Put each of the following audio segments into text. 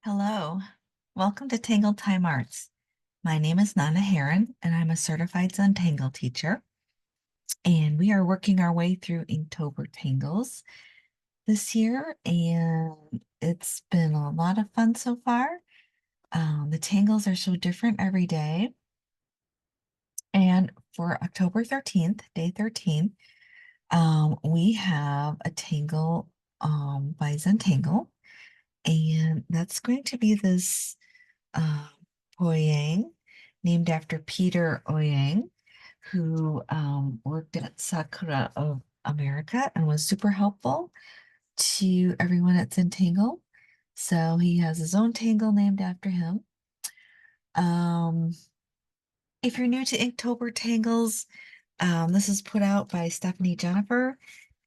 Hello, welcome to Tangle Time Arts. My name is Nana Heron, and I'm a certified Zentangle teacher. And we are working our way through Inktober Tangles this year, and it's been a lot of fun so far. The tangles are so different every day. And for October 13th, day 13, we have a tangle by Zentangle, and that's going to be this uh, Pouyang, named after Peter Pouyang, who worked at Sakura of America and was super helpful to everyone at Zentangle. So he has his own tangle named after him. Um, if you're new to Inktober Tangles, this is put out by Stephanie Jennifer,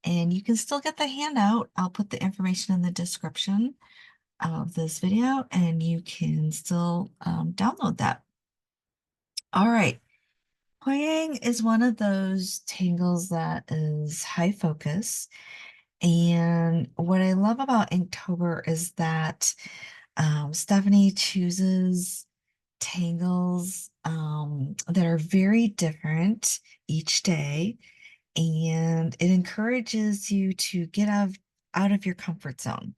and you can still get the handout. I'll put the information in the description of this video, and you can still download that. All right. Pouyang is one of those tangles that is high focus. And what I love about Inktober is that Stephanie chooses tangles that are very different each day. And it encourages you to get out of your comfort zone.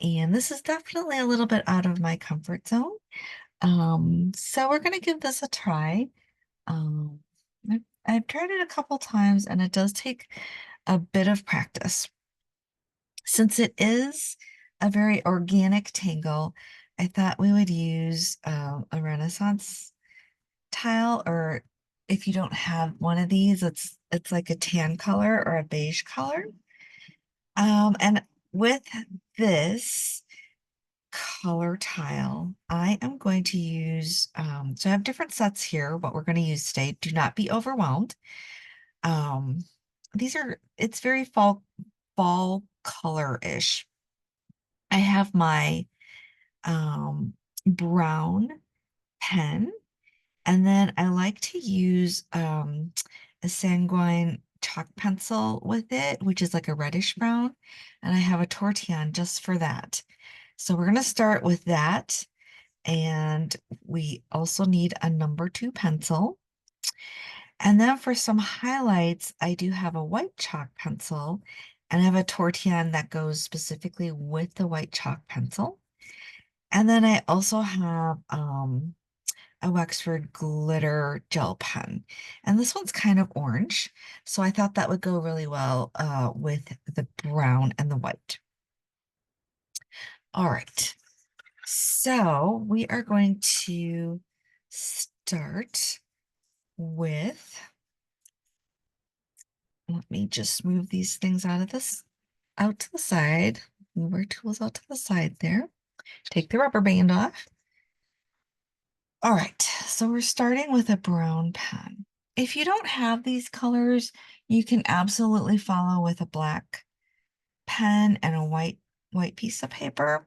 And this is definitely a little bit out of my comfort zone. So we're going to give this a try. Um, I've tried it a couple times and it does take a bit of practice. Since it is a very organic tangle, I thought we would use a Renaissance tile, or if you don't have one of these, it's like a tan color or a beige color. And with this color tile, I am going to use, so I have different sets here, what we're going to use today. Do not be overwhelmed. Um, it's very fall color-ish. I have my brown pen, and then I like to use a Sanguine chalk pencil with it, which is like a reddish brown, and I have a tortillon just for that. So we're going to start with that, and we also need a number 2 pencil. And then for some highlights, I do have a white chalk pencil, and I have a tortillon that goes specifically with the white chalk pencil. And then I also have a Wexford glitter gel pen. And this one's kind of orange, so I thought that would go really well with the brown and the white. All right, so we are going to start with, let me just move these things out to the side. Move our tools out to the side there. Take the rubber band off. All right, so we're starting with a brown pen. If you don't have these colors, you can absolutely follow with a black pen and a white piece of paper.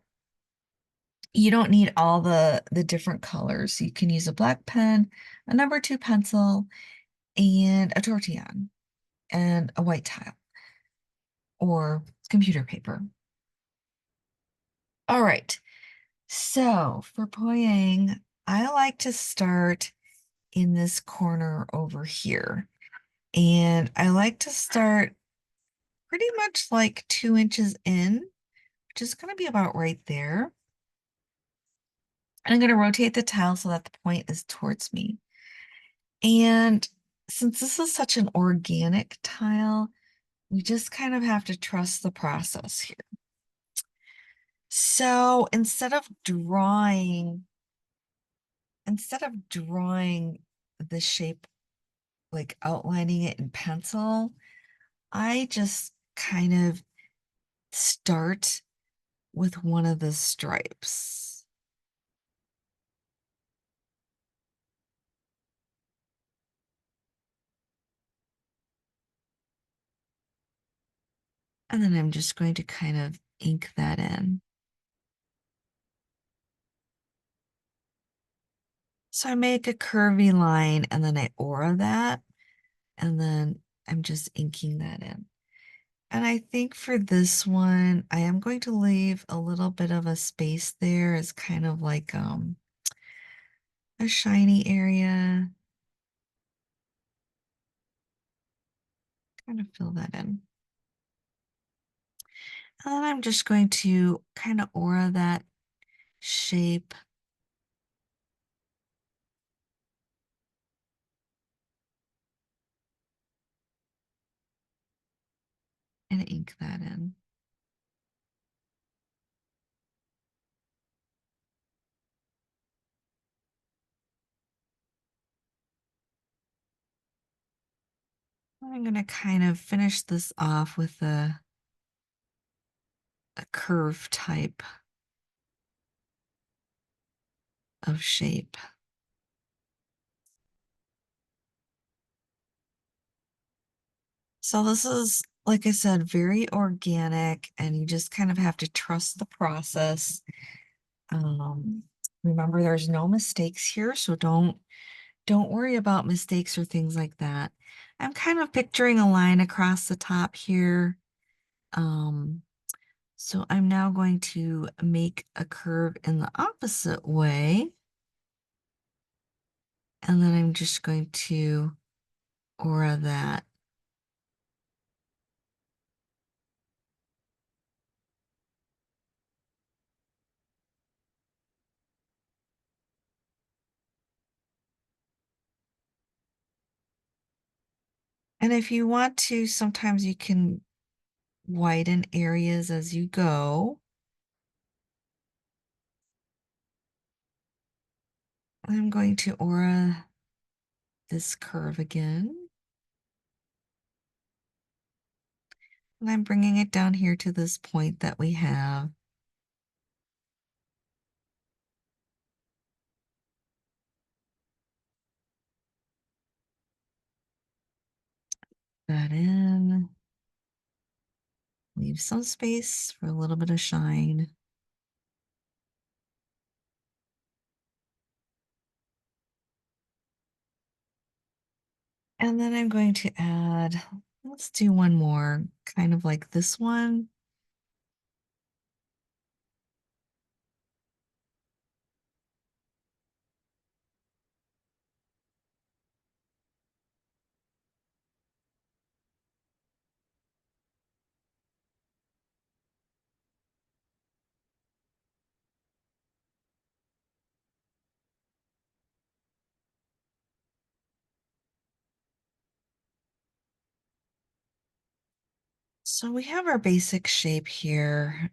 You don't need all the different colors. You can use a black pen, a number 2 pencil, and a tortillon, and a white tile or computer paper. All right, so for Pouyang, I like to start in this corner over here. And I like to start pretty much like 2 inches in, which is going to be about right there. And I'm going to rotate the tile so that the point is towards me. And since this is such an organic tile, we just kind of have to trust the process here. So instead of drawing the shape, like outlining it in pencil, I just kind of start with one of the stripes. And then I'm just going to kind of ink that in. So I make a curvy line and then I aura that, and then I'm just inking that in. And I think for this one, I am going to leave a little bit of a space there as kind of like a shiny area. Kind of fill that in. And then I'm just going to kind of aura that shape and ink that in. I'm going to kind of finish this off with a curve type of shape. So this is, like I said, very organic, and you just kind of have to trust the process. Um, Remember, there's no mistakes here, so don't worry about mistakes or things like that. I'm kind of picturing a line across the top here. Um, so I'm now going to make a curve in the opposite way. And then I'm just going to aura that. And if you want to, sometimes you can widen areas as you go. I'm going to aura this curve again. And I'm bringing it down here to this point that we have. That in. Leave some space for a little bit of shine. And then I'm going to add, let's do one more, kind of like this one. So we have our basic shape here.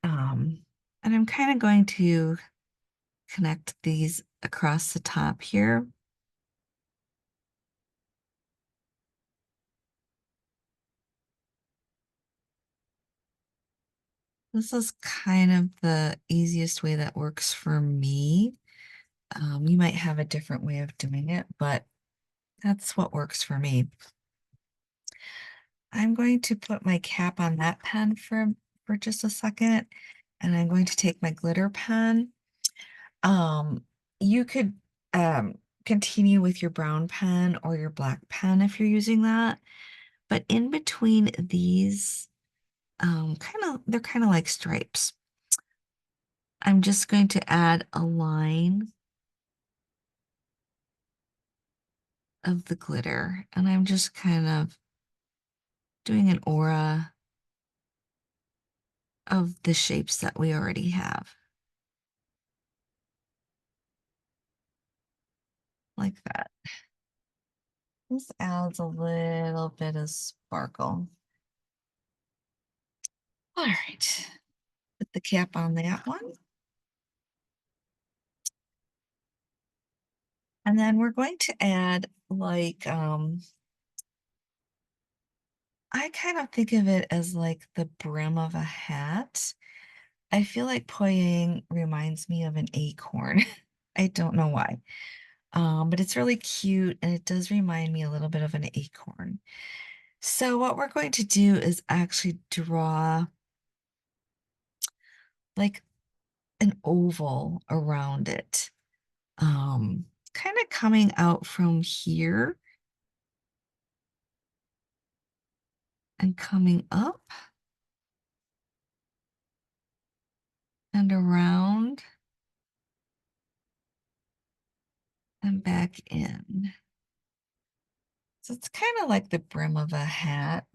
And I'm kind of going to connect these across the top here. This is kind of the easiest way that works for me. You might have a different way of doing it, but that's what works for me. I'm going to put my cap on that pen for just a second, and I'm going to take my glitter pen. You could continue with your brown pen or your black pen if you're using that. But in between these, they're kind of like stripes. I'm just going to add a line of the glitter, and I'm just kind of doing an aura of the shapes that we already have, like that. This adds a little bit of sparkle. All right, put the cap on that one. And then we're going to add like, I kind of think of it as like the brim of a hat. I feel like Pouyang reminds me of an acorn. I don't know why. But it's really cute and it does remind me a little bit of an acorn. So what we're going to do is actually draw like an oval around it. Kind of coming out from here. and coming up and around and back in. So it's kind of like the brim of a hat.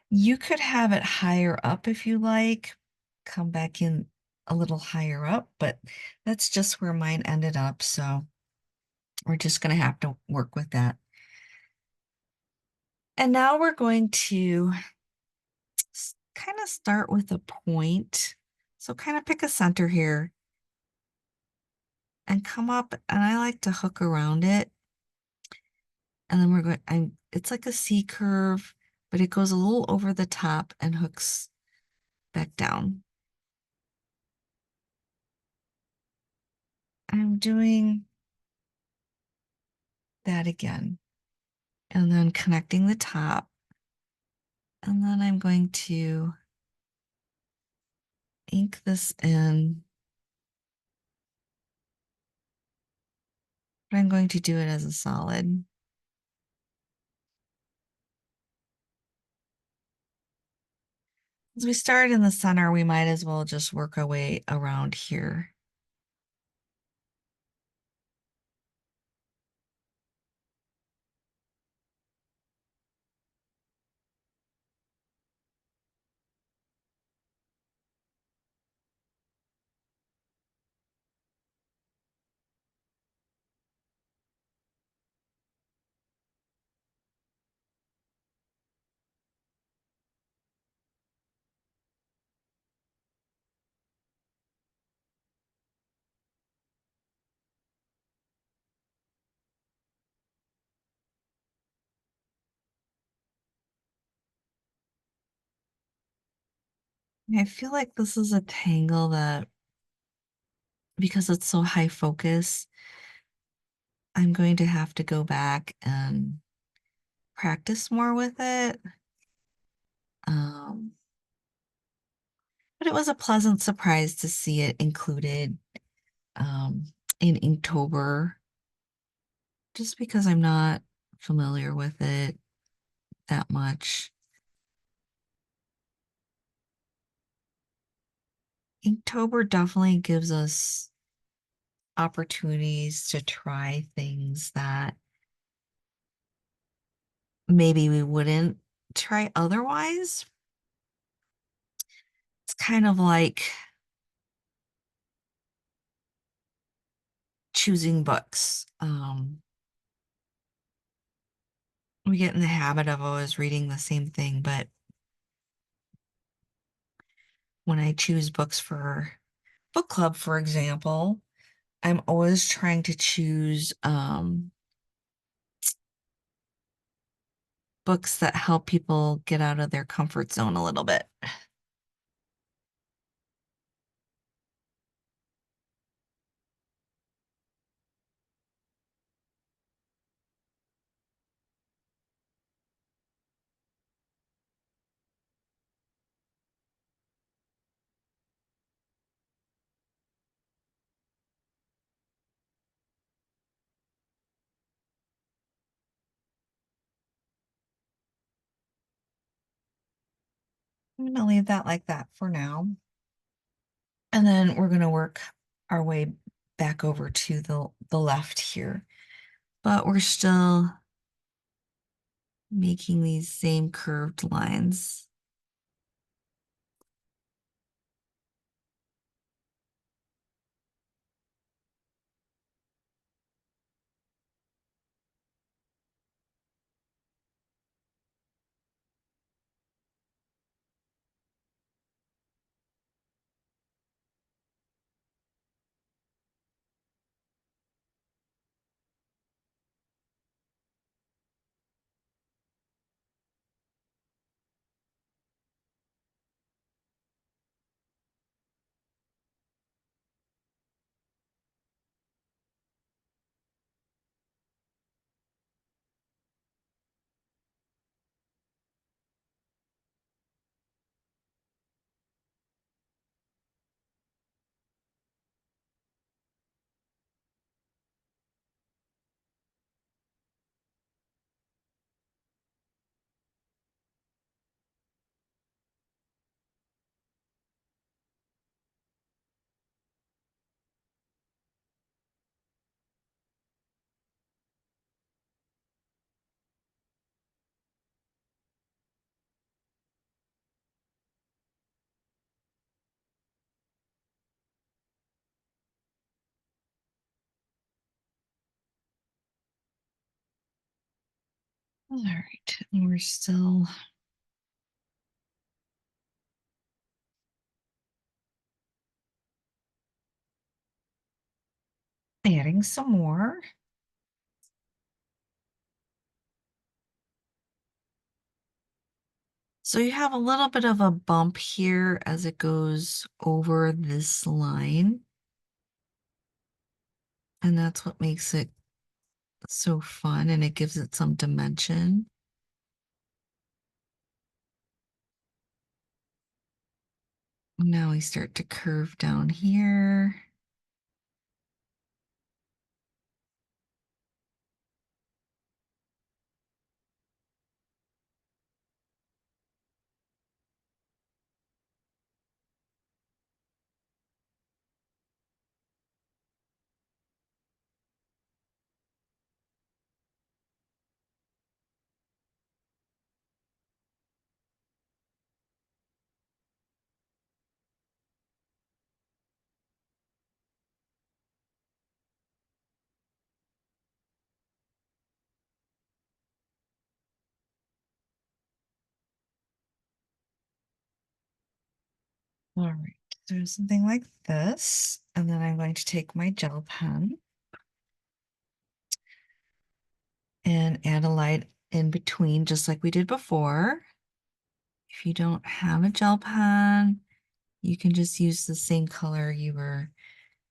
You could have it higher up if you like, come back in a little higher up, but that's just where mine ended up. So we're just going to have to work with that. And now we're going to kind of start with a point. So kind of pick a center here and come up, and I like to hook around it. And then it's like a C curve, but it goes a little over the top and hooks back down. I'm doing that again, and then connecting the top. And then I'm going to ink this in, but I'm going to do it as a solid. As we start in the center, we might as well just work our way around here. I feel like this is a tangle that, because it's so high focus, I'm going to have to go back and practice more with it. Um, but it was a pleasant surprise to see it included um, in Inktober, just because I'm not familiar with it that much. Inktober definitely gives us opportunities to try things that maybe we wouldn't try otherwise. It's kind of like choosing books. We get in the habit of always reading the same thing, but when I choose books for book club, for example, I'm always trying to choose books that help people get out of their comfort zone a little bit. I'm going to leave that like that for now. And then we're going to work our way back over to the left here. But we're still making these same curved lines. All right, and we're still adding some more. So you have a little bit of a bump here as it goes over this line. And that's what makes it so fun, and it gives it some dimension. Now we start to curve down here. All right, so something like this. And then I'm going to take my gel pen and add a light in between, just like we did before. If you don't have a gel pen, you can just use the same color you were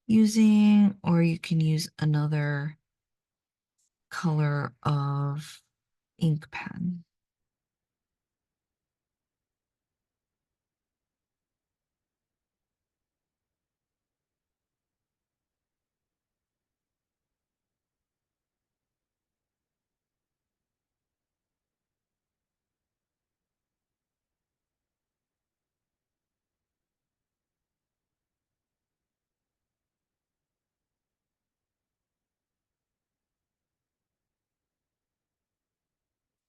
using, or you can use another color of ink pen.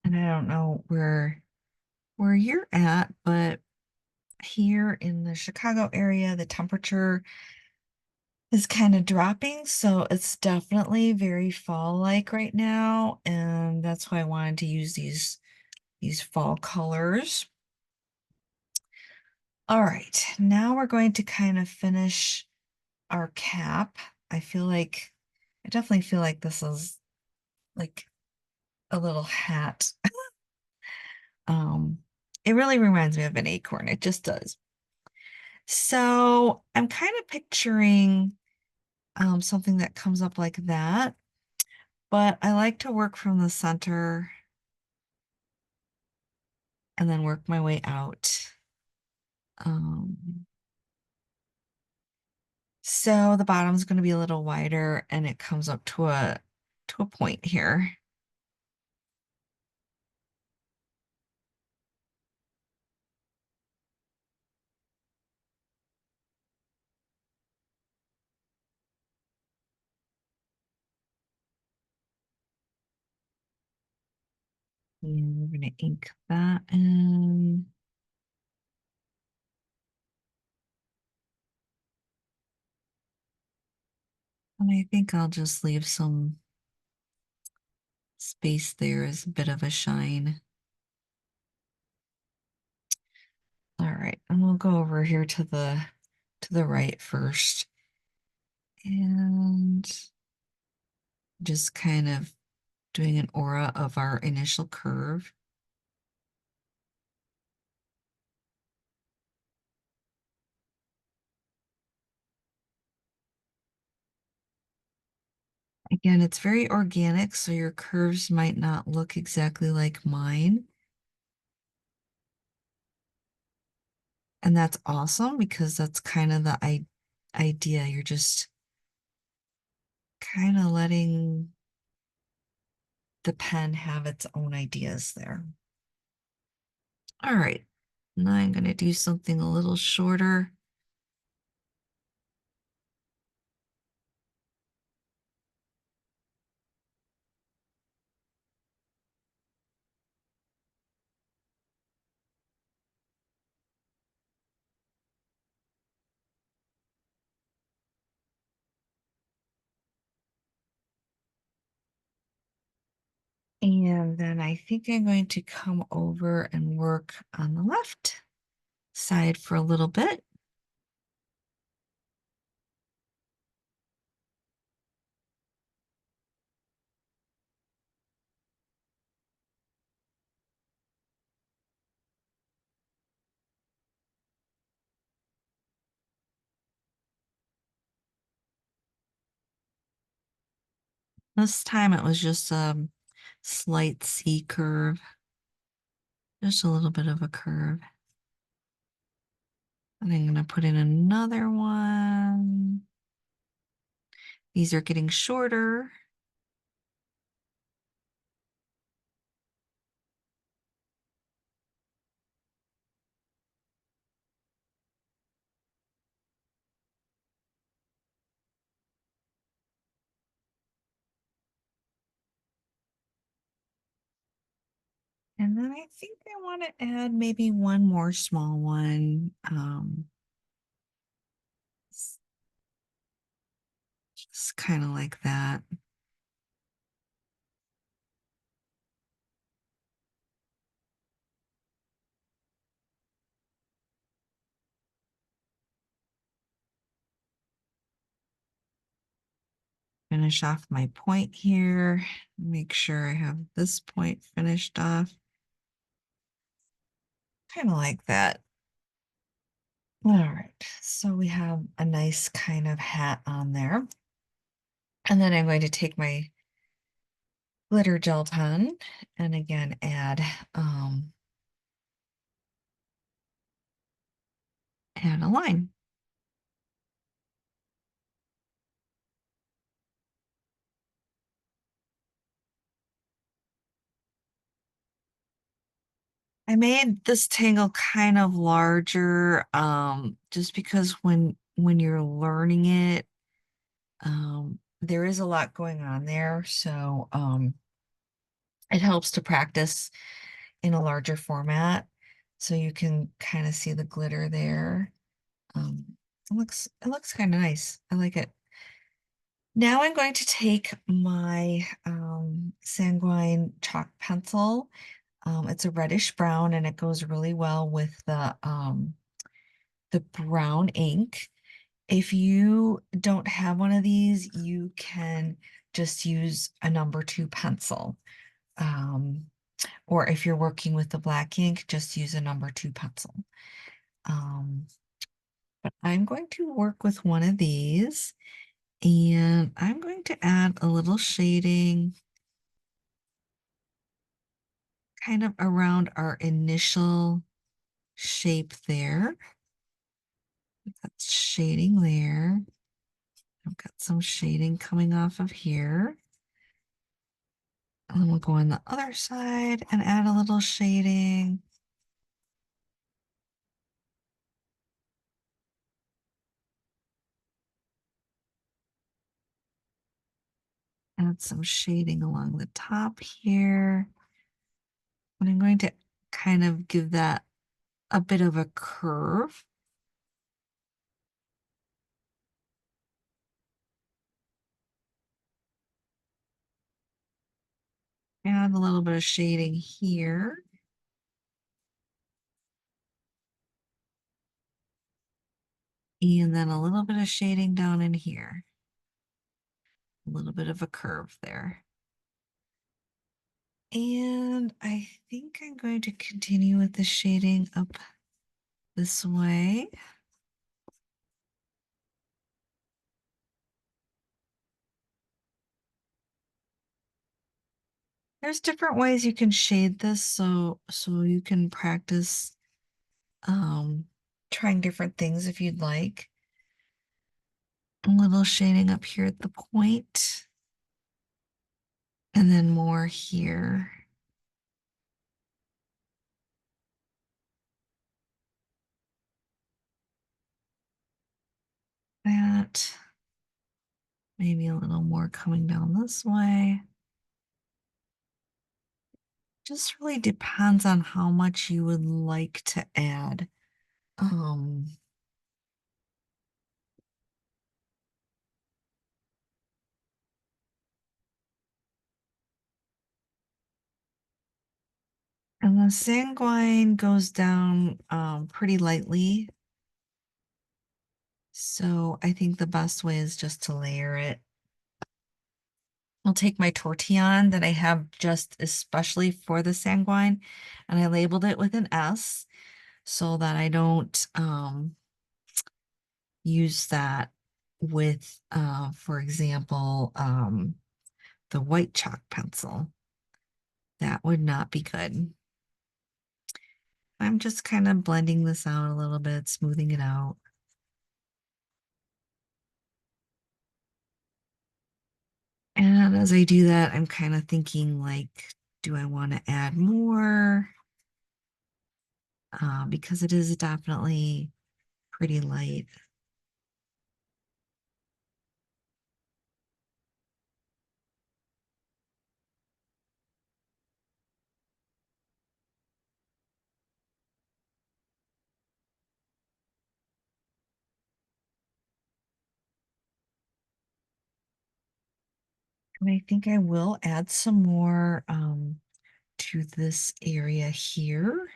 And I don't know where you're at, but here in the Chicago area, the temperature is kind of dropping, so it's definitely very fall-like right now, and that's why I wanted to use these fall colors. All right, now we're going to kind of finish our cap. I definitely feel like this is like a little hat. Um, it really reminds me of an acorn. It just does. So I'm kind of picturing something that comes up like that, but I like to work from the center and then work my way out. Um, so the bottom's going to be a little wider and it comes up to a point here. And we're going to ink that in. And I think I'll just leave some space there as a bit of a shine. All right, and we'll go over here to the right first. And just kind of doing an aura of our initial curve. Again, it's very organic, so your curves might not look exactly like mine. And that's awesome because that's kind of the idea. You're just kind of letting the pen have its own ideas there. All right, now I'm going to do something a little shorter. And then I think I'm going to come over and work on the left side for a little bit. This time it was just a slight C curve, just a little bit of a curve. And I'm going to put in another one. These are getting shorter. And then I think I want to add maybe one more small one. Just kind of like that. Finish off my point here. Make sure I have this point finished off. Kind of like that. All right, so we have a nice kind of hat on there. And then I'm going to take my glitter gel pen and again add a line. I made this tangle kind of larger, just because when you're learning it, there is a lot going on there. So it helps to practice in a larger format so you can kind of see the glitter there. It looks kind of nice. I like it. Now I'm going to take my Sanguine chalk pencil. It's a reddish brown and it goes really well with the brown ink. If you don't have one of these, you can just use a number 2 pencil. Um, or if you're working with the black ink, just use a number 2 pencil. But I'm going to work with one of these and I'm going to add a little shading kind of around our initial shape there. That's shading there. I've got some shading coming off of here. And then we'll go on the other side and add a little shading. Add some shading along the top here. And I'm going to kind of give that a bit of a curve. Add a little bit of shading here. And then a little bit of shading down in here. A little bit of a curve there. And I think I'm going to continue with the shading up this way. There's different ways you can shade this so you can practice trying different things if you'd like. A little shading up here at the point, and then more here. That. Maybe a little more coming down this way. Just really depends on how much you would like to add. Um, And the sanguine goes down pretty lightly. So I think the best way is just to layer it. I'll take my tortillon that I have just especially for the sanguine, and I labeled it with an S so that I don't use that with, for example, the white chalk pencil. That would not be good. I'm just kind of blending this out a little bit, smoothing it out. And as I do that, I'm kind of thinking like, do I want to add more? Because it is definitely pretty light. And I think I will add some more to this area here.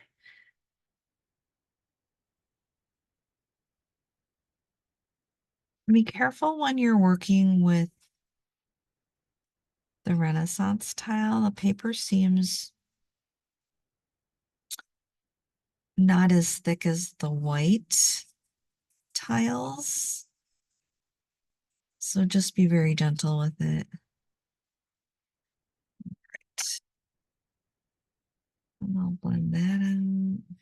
Be careful when you're working with the Renaissance tile. The paper seems not as thick as the white tiles. So just be very gentle with it. And I'll blend that out.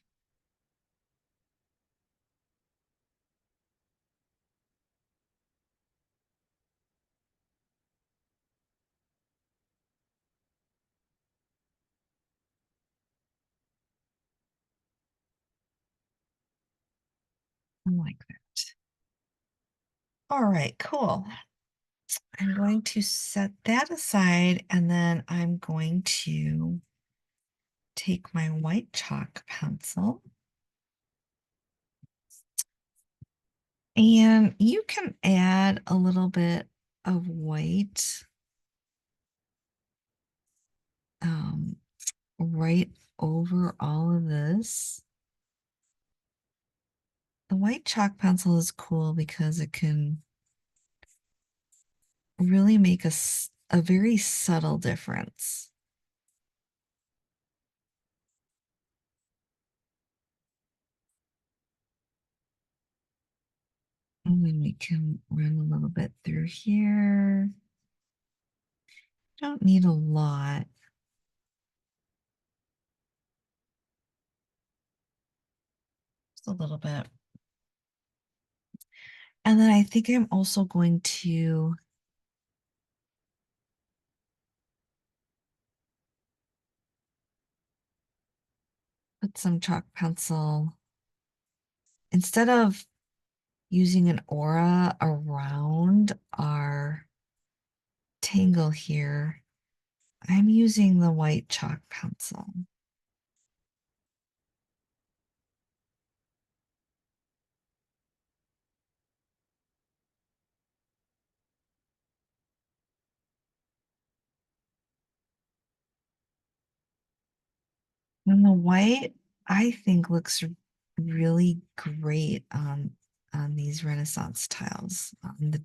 Like that. All right, cool. I'm going to set that aside and then I'm going to take my white chalk pencil. And you can add a little bit of white right over all of this. The white chalk pencil is cool because it can really make a very subtle difference. And then we can run a little bit through here. Don't need a lot. Just a little bit. And then I think I'm also going to put some chalk pencil. Instead of using an aura around our tangle here, I'm using the white chalk pencil. And the white, I think, looks really great on these Renaissance tiles. The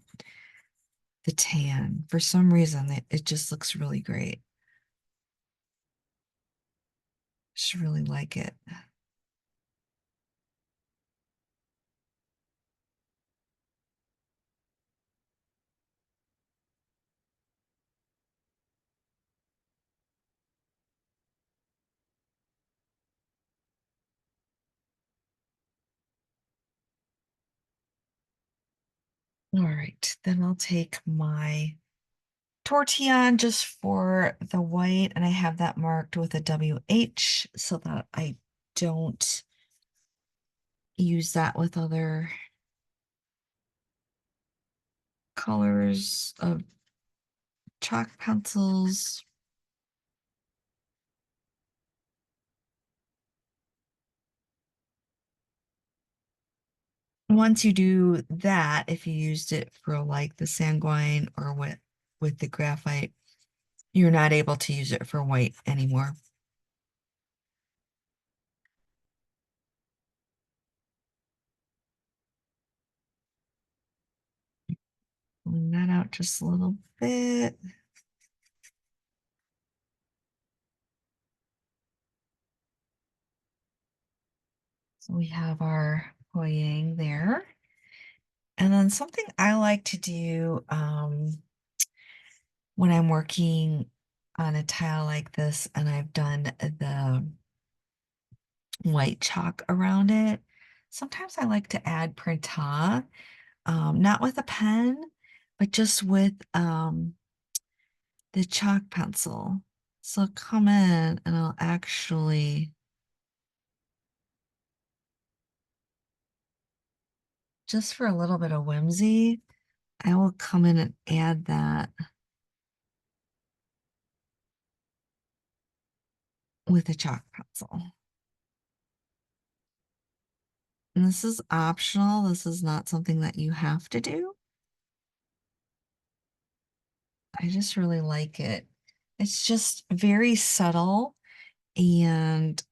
tan. For some reason, it just looks really great. Just really like it. All right, then I'll take my tortillon just for the white, and I have that marked with a WH so that I don't use that with other colors of chalk pencils. Once you do that, if you used it for like the sanguine or with the graphite, you're not able to use it for white anymore. Pulling that out just a little bit. So we have our Pouyang there. And then something I like to do when I'm working on a tile like this and I've done the white chalk around it, sometimes I like to add Printemps, not with a pen, but just with the chalk pencil. So I'll come in and I'll actually, just for a little bit of whimsy, I will come in and add that with a chalk pencil. And this is optional. This is not something that you have to do. I just really like it. It's just very subtle and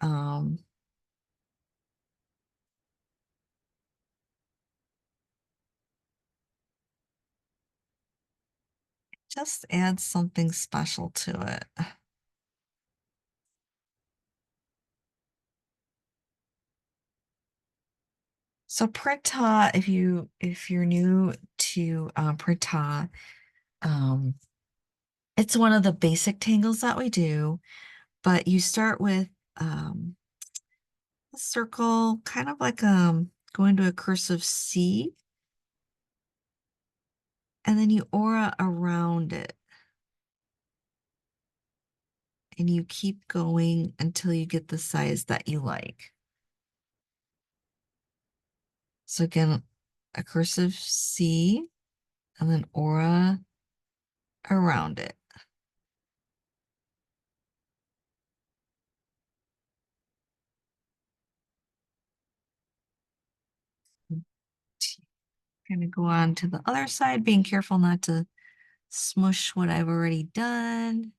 just adds something special to it. So Printemps, if you're new to Printemps, um, it's one of the basic tangles that we do, but you start with a circle, kind of like going to a cursive C, and then you aura around it. And you keep going until you get the size that you like. So again, a cursive C and then aura around it. Going to go on to the other side, being careful not to smush what I've already done.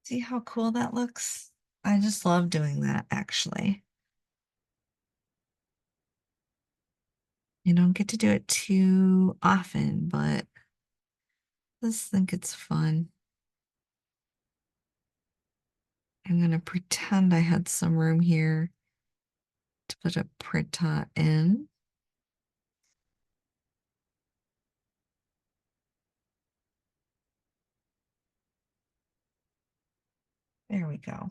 See how cool that looks? I just love doing that, actually. You don't get to do it too often, but I just think it's fun. I'm going to pretend I had some room here to put a printout in. There we go.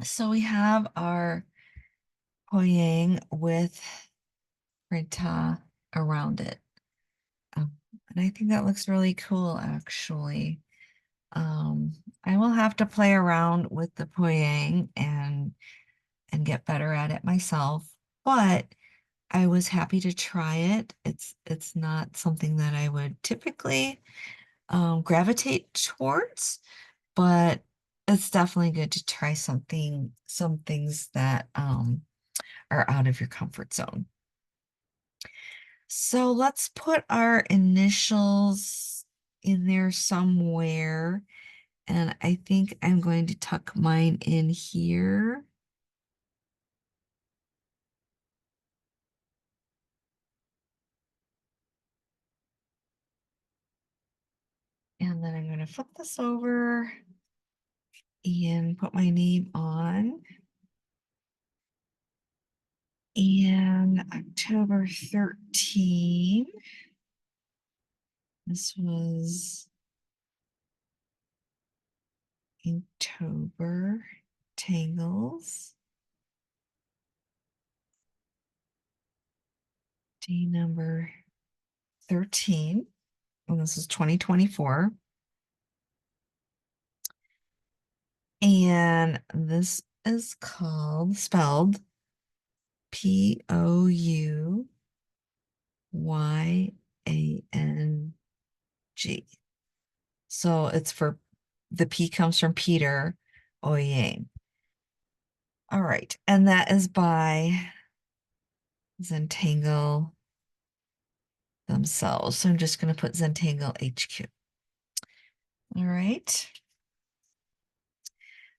So we have our Pouyang with printemps around it. Um, and I think that looks really cool, actually. Um, I will have to play around with the Pouyang and get better at it myself, but I was happy to try it. It's not something that I would typically gravitate towards, but it's definitely good to try some things that are out of your comfort zone. So let's put our initials in there somewhere. And I think I'm going to tuck mine in here. And then I'm going to flip this over and put my name on. And October 13. This was Inktober Tangles. Day number 13. And this is 2024. And this is spelled Pouyang. So it's for the P comes from Peter, Pouyang. All right. And that is by Zentangle themselves. So I'm just going to put Zentangle HQ. All right.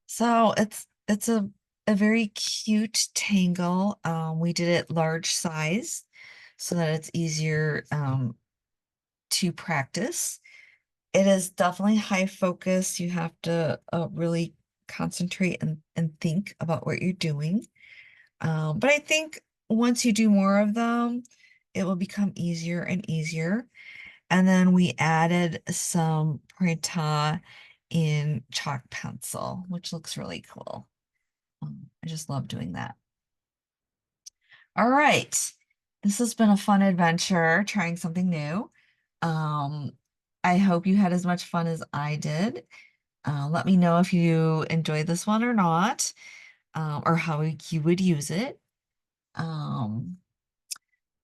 So it's a very cute tangle. We did it large size so that it's easier to practice. It is definitely high focus. You have to really concentrate and think about what you're doing. But I think once you do more of them, it will become easier and easier. And then we added some Printemps in chalk pencil, which looks really cool. I just love doing that. All right. This has been a fun adventure, trying something new. Um, I hope you had as much fun as I did. Let me know if you enjoyed this one or not, or how you would use it. Um,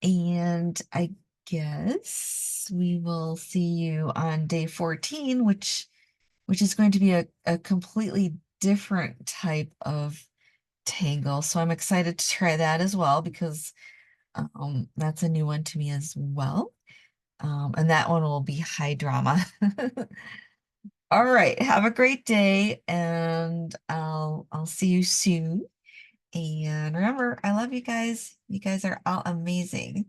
and I guess we will see you on day 14, which is going to be a completely different type of tangle. So I'm excited to try that as well because that's a new one to me as well. And that one will be high drama. All right, have a great day, and I'll see you soon. And remember, I love you guys. You guys are all amazing.